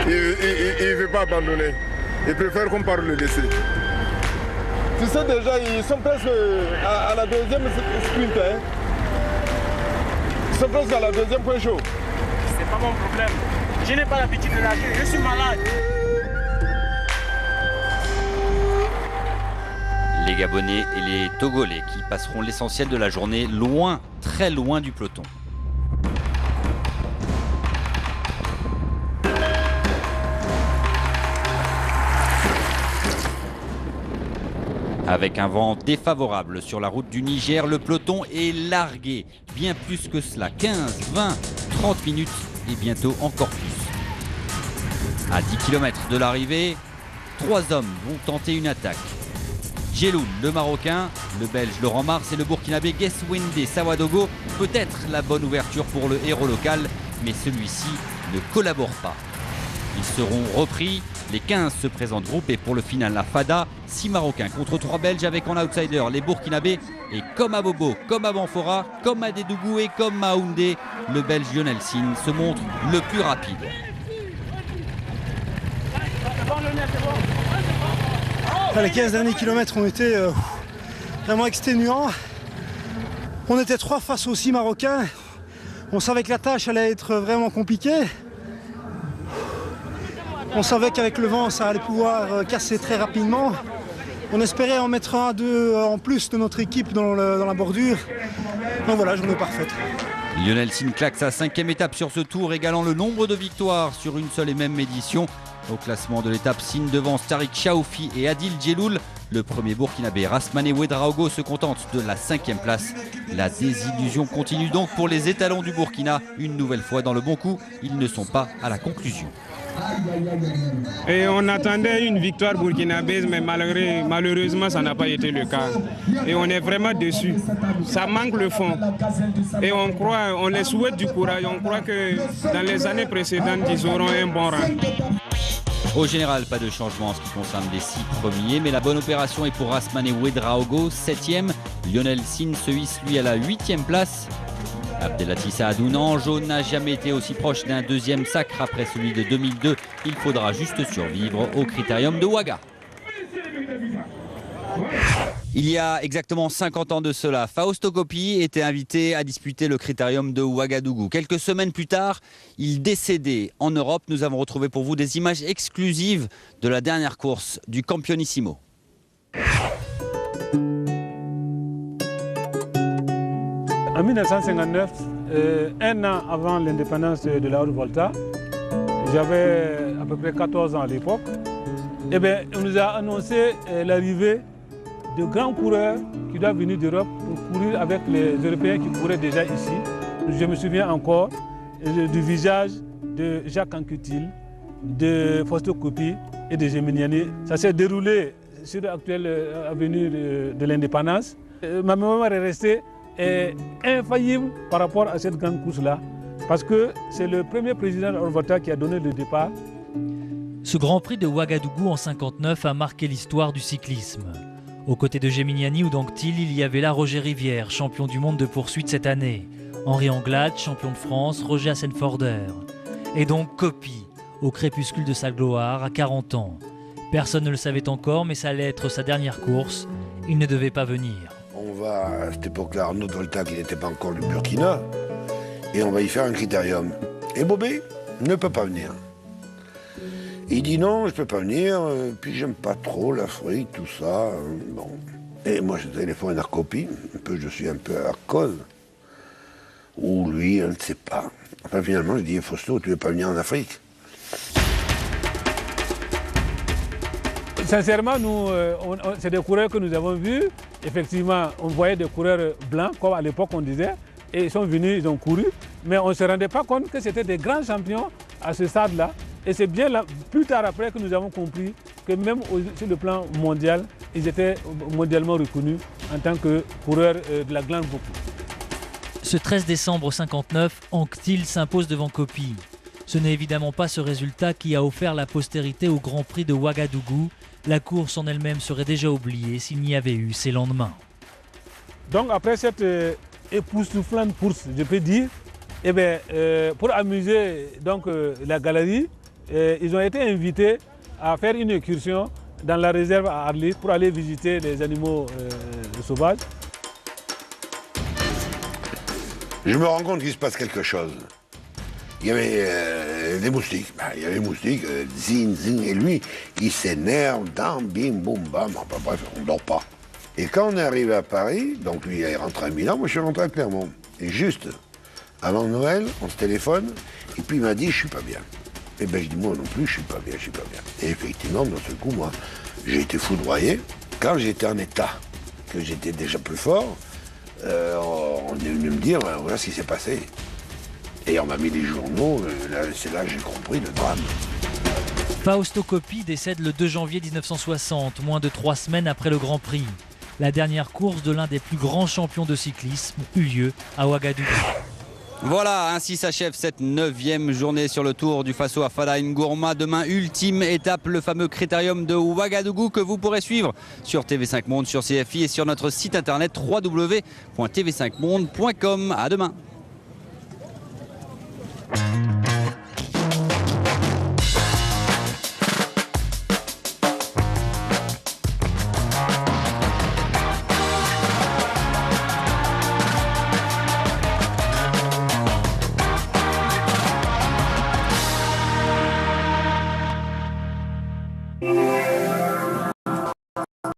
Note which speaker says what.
Speaker 1: il ne veut pas abandonner. Il préfère qu'on parle le laisser. Tu sais déjà, ils sont presque à la deuxième sprint. Hein. Ils sont presque à la deuxième point chaud.
Speaker 2: C'est pas mon problème. Je n'ai pas l'habitude de nager, je suis malade.
Speaker 3: Les Gabonais et les Togolais qui passeront l'essentiel de la journée loin, très loin du peloton. Avec un vent défavorable sur la route du Niger, le peloton est largué. Bien plus que cela, 15, 20, 30 minutes et bientôt encore plus. À 10 km de l'arrivée, 3 hommes vont tenter une attaque. Djeloul, le Marocain, le Belge Laurent Mars et le Burkinabé Gueswende Sawadogo. Peut-être la bonne ouverture pour le héros local, mais celui-ci ne collabore pas. Ils seront repris. Les 15 se présentent groupés pour le final. La Fada, 6 Marocains contre 3 Belges avec en outsider les Burkinabés. Et comme à Bobo, comme à Banfora, comme à Dédougou et comme à Houndé, le Belge Lionel Sine se montre le plus rapide.
Speaker 4: Les 15 derniers kilomètres ont été vraiment exténuants. On était 3 face aux 6 Marocains. On savait que la tâche allait être vraiment compliquée. On savait qu'avec le vent, ça allait pouvoir casser très rapidement. On espérait en mettre 1 à 2 en plus de notre équipe dans la bordure. Donc voilà, journée parfaite.
Speaker 3: Lionel Sine claque sa 5e étape sur ce tour, égalant le nombre de victoires sur une seule et même édition. Au classement de l'étape, Sine devance Tariq Chaoufi et Adil Djeloul. Le premier Burkinabé Rasmane Ouedraogo se contente de la 5e place. La désillusion continue donc pour les étalons du Burkina. Une nouvelle fois dans le bon coup, ils ne sont pas à la conclusion.
Speaker 5: Et on attendait une victoire burkinabèse, mais malheureusement, ça n'a pas été le cas. Et on est vraiment déçus. Ça manque le fond. Et on les souhaite du courage. On croit que dans les années précédentes, ils auront un bon rang.
Speaker 3: Au général, pas de changement en ce qui concerne les 6 premiers, mais la bonne opération est pour Rasmane Ouedraogo, 7e. Lionel Sine se hisse lui à la 8e place. Abdelaziz Saadou Nanjo n'a jamais été aussi proche d'un 2e sacre après celui de 2002. Il faudra juste survivre au critérium de Ouaga. Il y a exactement 50 ans de cela, Fausto Coppi était invité à disputer le critérium de Ouagadougou. Quelques semaines plus tard, il décédait en Europe. Nous avons retrouvé pour vous des images exclusives de la dernière course du Campionissimo.
Speaker 6: En 1959, un an avant l'indépendance de la Haute-Volta, j'avais à peu près 14 ans à l'époque, on nous a annoncé l'arrivée de grands coureurs qui doivent venir d'Europe pour courir avec les Européens qui couraient déjà ici. Je me souviens encore du visage de Jacques Anquetil, de Fausto Coppi et de Geminiani. Ça s'est déroulé sur l'actuelle avenue de l'indépendance. Ma mémoire est restée infaillible par rapport à cette grande course-là, parce que c'est le premier président de Haute-Volta qui a donné le départ.
Speaker 7: Ce Grand Prix de Ouagadougou en 59 a marqué l'histoire du cyclisme. Aux côtés de Geminiani ou d'Anquetil, il y avait là Roger Rivière, champion du monde de poursuite cette année, Henri Anglade, champion de France, Roger Hassenforder. Et donc Coppi, au crépuscule de sa gloire, à 40 ans. Personne ne le savait encore, mais ça allait être sa dernière course. Il ne devait pas venir.
Speaker 8: On va, à cette époque-là, Arnaud Volta, qui n'était pas encore le Burkina, et on va y faire un critérium. Et Bobé ne peut pas venir. Il dit non, je ne peux pas venir, puis j'aime pas trop l'Afrique, tout ça. Bon. Et moi, je téléphone à Coppi, je suis un peu à cause. Ou lui, je ne sais pas. Enfin, finalement, je dis, Fausto, tu ne veux pas venir en Afrique?
Speaker 6: Sincèrement, nous, c'est des coureurs que nous avons vus. Effectivement, on voyait des coureurs blancs, comme à l'époque on disait, et ils sont venus, ils ont couru. Mais on ne se rendait pas compte que c'était des grands champions à ce stade-là. Et c'est bien là, plus tard après que nous avons compris que même sur le plan mondial, ils étaient mondialement reconnus en tant que coureurs de la grande boucle.
Speaker 7: Ce 13 décembre 59, Anquetil s'impose devant Coppi. Ce n'est évidemment pas ce résultat qui a offert la postérité au Grand Prix de Ouagadougou. La course en elle-même serait déjà oubliée s'il n'y avait eu ces lendemains.
Speaker 6: Donc après cette époustouflante course, je peux dire, Eh bien, pour amuser donc, la galerie, ils ont été invités à faire une excursion dans la réserve à Arlit pour aller visiter les animaux sauvages.
Speaker 8: Je me rends compte qu'il se passe quelque chose. Il y avait des moustiques. Il y avait des moustiques, zing, zing, et lui, il s'énerve, bim, boum, bam, enfin, bref, on ne dort pas. Et quand on est arrivé à Paris, donc lui il est rentré à Milan, moi je suis rentré à Clermont. Et juste avant Noël, on se téléphone, et puis il m'a dit, je suis pas bien. Et ben je dis, moi non plus, je suis pas bien. Et effectivement, d'un seul coup, moi, j'ai été foudroyé. Quand j'étais en état, que j'étais déjà plus fort, on est venu me dire, voilà ce qui s'est passé. Et on m'a mis les journaux, c'est là que j'ai compris le drame.
Speaker 7: Fausto Coppi décède le 2 janvier 1960, moins de 3 semaines après le Grand Prix. La dernière course de l'un des plus grands champions de cyclisme eut lieu à Ouagadougou.
Speaker 3: Voilà, ainsi s'achève cette 9e journée sur le Tour du Faso à Fada Ngourma. Demain, ultime étape, le fameux critérium de Ouagadougou que vous pourrez suivre sur TV5 Monde, sur CFI et sur notre site internet www.tv5monde.com. À demain.